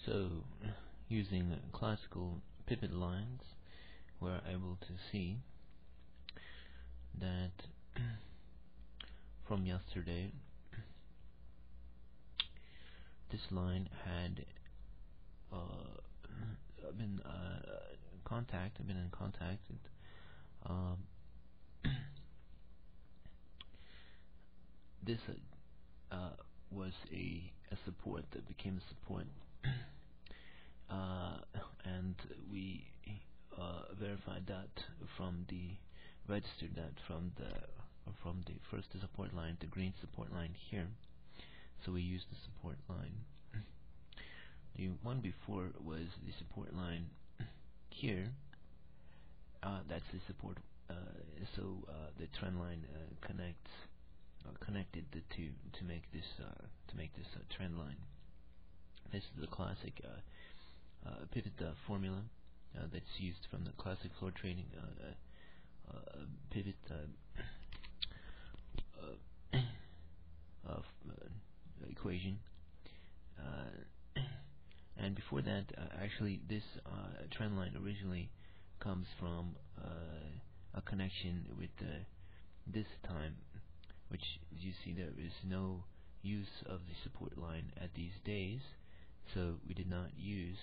So, using classical pivot lines, we're able to see that from yesterday, this line had been in contact with this was a support that became a support, and we verified that registered that from the first support line, the green support line here. So we used the support line. The one before was the support line here. That's the support. The trend line connected the two to make this trend line. This is the classic pivot formula that's used from the classic floor trading pivot equation. And before that, actually, this trend line originally comes from a connection with this time, which you see there is no use of the support line at these days, so we did not use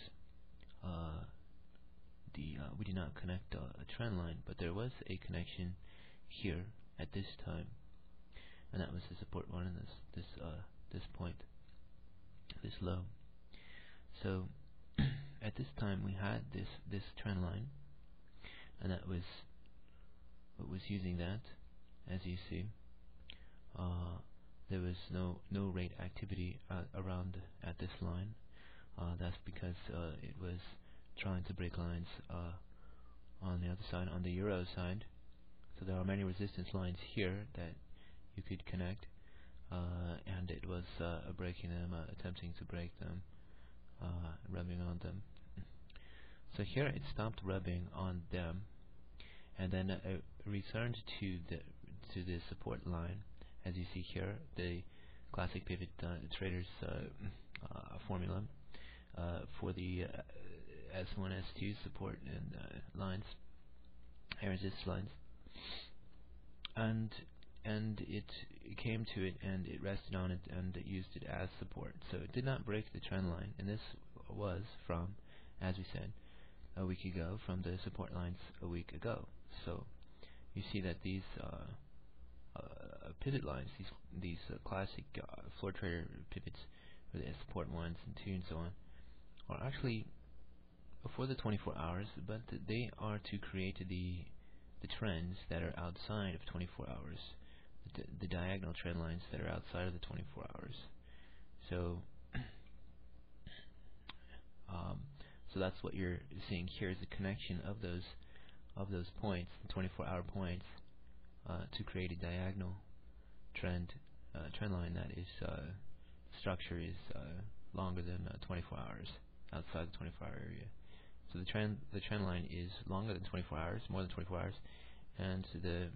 we did not connect a trend line, but there was a connection here at this time, and that was the support line in this point, this low. So at this time we had this trend line, and that was what was using that. As you see, there was no rate activity around at this line. That's because it was trying to break lines on the other side, on the euro side. So there are many resistance lines here that you could connect, and it was breaking them, attempting to break them, rubbing on them. So here it stopped rubbing on them, and then it returned to the support line. As you see here, the classic pivot traders formula for the S1, S2 support and lines, resistance lines, and it came to it and it rested on it and it used it as support. So it did not break the trend line, and this was from, as we said a week ago, from the support lines a week ago. So you see that these pivot lines, these classic floor trader pivots, for the support 1s and 2 and so on, are actually for the 24 hours, but they are to create the trends that are outside of 24 hours, the diagonal trend lines that are outside of the 24 hours. So so that's what you're seeing here, is the connection of those points, the 24-hour points, to create a diagonal trend line that is structure is longer than 24 hours outside the 24-hour area. So the trend line is longer than 24 hours, more than 24 hours, and the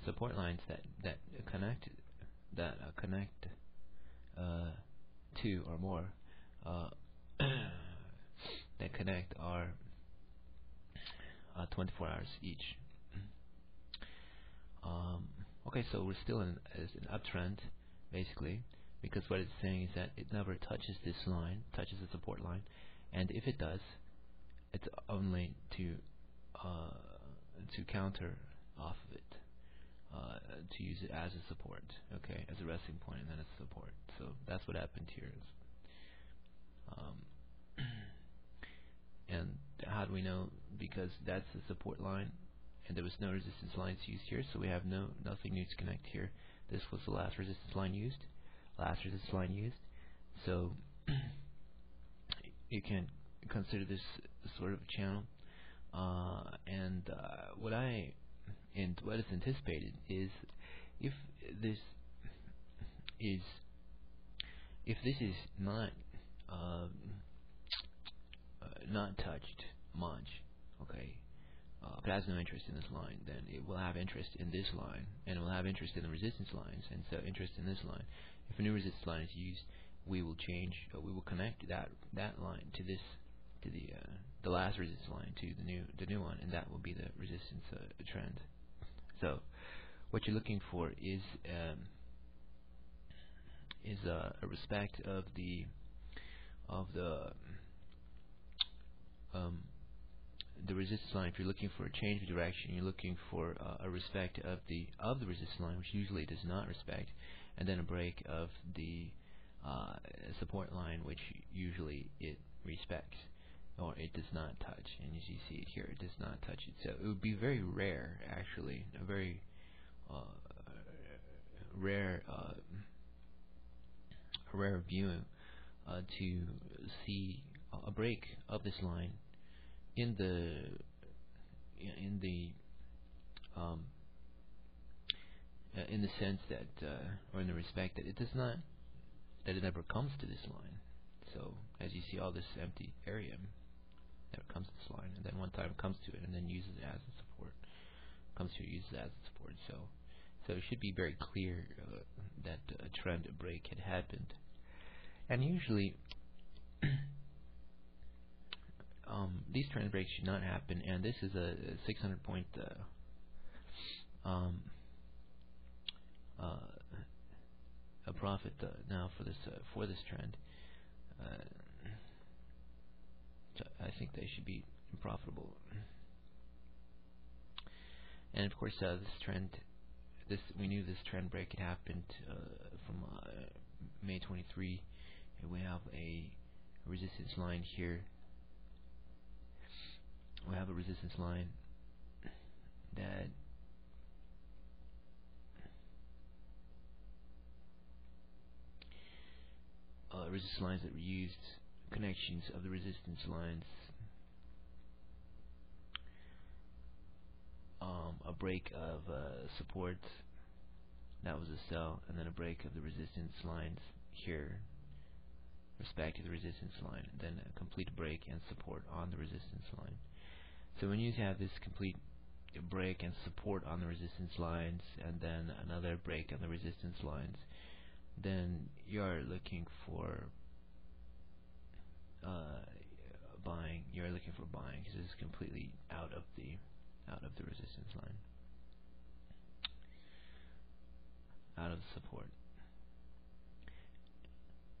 support lines that connect two or more that connect are 24 hours each. Okay, so we're still in an uptrend, basically, because what it's saying is that it never touches this line, touches the support line, and if it does, it's only to counter off of it, to use it as a support, okay, as a resting point, and then a support. So that's what happened here. And how do we know? Because that's the support line, and there was no resistance lines used here, so we have nothing new to connect here. This was the last resistance line used. So you can consider this sort of channel, and what is anticipated is if this is not touched much, okay, if it has no interest in this line, then it will have interest in this line, and it will have interest in the resistance lines, and so interest in this line. If a new resistance line is used, we will change. We will connect that line to this, to the last resistance line, to the new one, and that will be the resistance trend. So what you're looking for is a respect of the resistance line. If you're looking for a change of direction, you're looking for a respect of the resistance line, which usually does not respect, and then a break of the support line, which usually it respects, or it does not touch. And as you see it here, it does not touch it. So it would be very rare, actually, a very rare view to see a break of this line in the sense that, or in the respect that it never comes to this line. So as you see, all this empty area never comes to this line, and then one time it comes to it, and then uses it as a support. Comes to it, uses it as a support. So it should be very clear that a trend break had happened, and usually these trend breaks should not happen. And this is a 600 point a profit now for this trend. So I think they should be profitable. And of course, this trend, we knew this trend break had happened from May 23, and we have a resistance line here. We have a resistance line that resistance lines that were used, connections of the resistance lines, a break of support, that was a sell, and then a break of the resistance lines here, respect to the resistance line, and then a complete break and support on the resistance line. So when you have this complete break and support on the resistance lines, and then another break on the resistance lines, then you're looking for buying. You're looking for buying because it's completely out of the resistance line, out of support.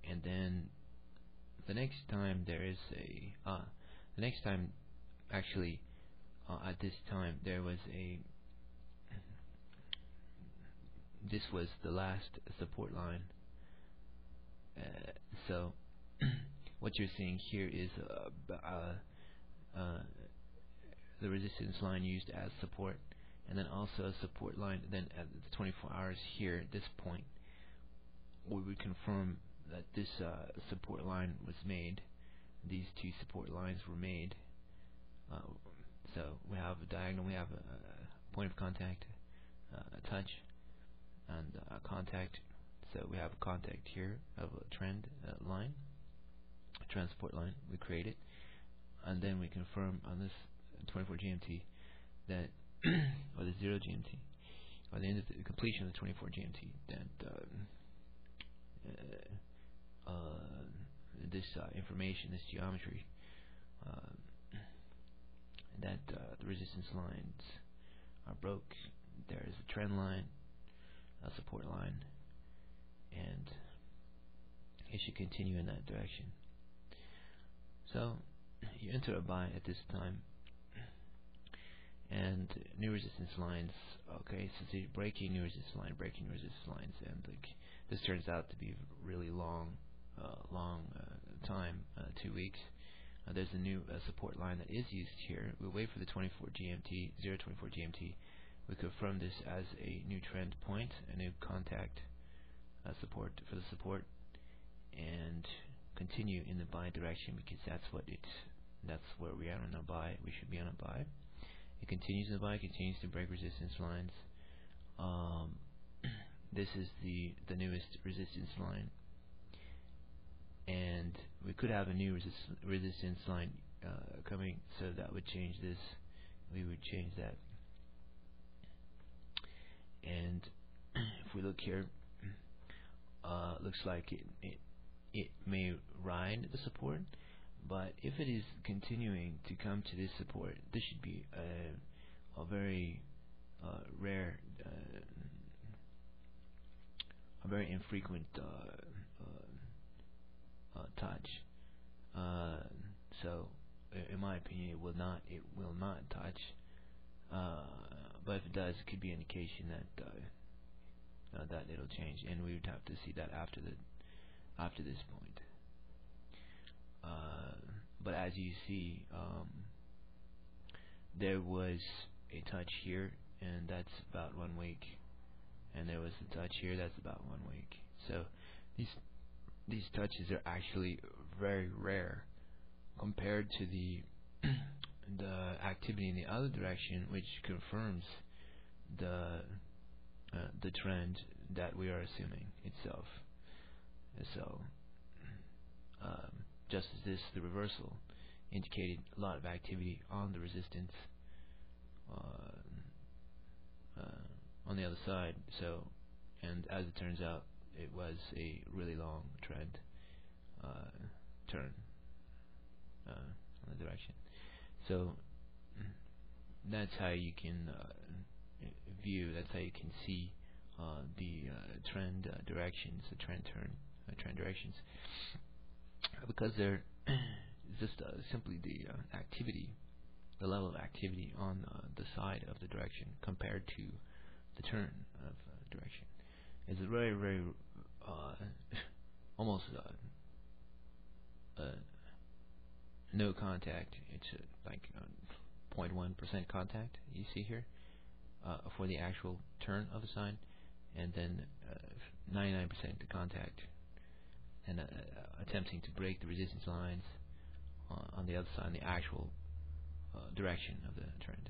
And then the next time there is the next time, actually, at this time there was this was the last support line. So what you're seeing here is the resistance line used as support, and then also a support line. Then at the 24 hours here, at this point, we would confirm that this support line was made. These two support lines were made. So we have a diagonal, we have a point of contact, a touch, and a contact. So we have a contact here of a trend line, a trend support line. We create it, and then we confirm on this 24 GMT that, or the 0 GMT, or the end of the completion of the 24 GMT, that this information, this geometry, that the resistance lines are broke. There is a trend line, a support line, and it should continue in that direction. So you enter a buy at this time, and new resistance lines. Okay, so you're breaking new resistance line, breaking new resistance lines, and this turns out to be really long time, 2 weeks. There's a new support line that is used here. We'll wait for the 24 GMT, 024 GMT. We confirm this as a new trend point, a new contact support for the support, and continue in the buy direction, because that's where we are on a buy. We should be on a buy. It continues in the buy, continues to break resistance lines. This is the newest resistance line, and we could have a new resistance line coming, so that would change this. We would change that, and if we look here, looks like it may ride the support, but if it is continuing to come to this support, this should be a very rare, a very infrequent touch. So, in my opinion, it will not touch. But if it does, it could be an indication that it'll change, and we would have to see that after this point. But as you see, there was a touch here, and that's about 1 week, and there was a touch here, that's about 1 week. So these touches are actually very rare compared to the the activity in the other direction, which confirms the trend that we are assuming itself. So just as this, the reversal indicated a lot of activity on the resistance on the other side. So, and as it turns out, it was a really long trend turn on the direction. So that's how you can view. That's how you can see the trend directions, the trend directions, because they're just simply the activity, the level of activity on the side of the direction compared to the turn of direction. It's a very, very almost no contact. It's like 0.1% contact you see here for the actual turn of the sign, and then 99% contact, and attempting to break the resistance lines on the other side, the actual direction of the trend.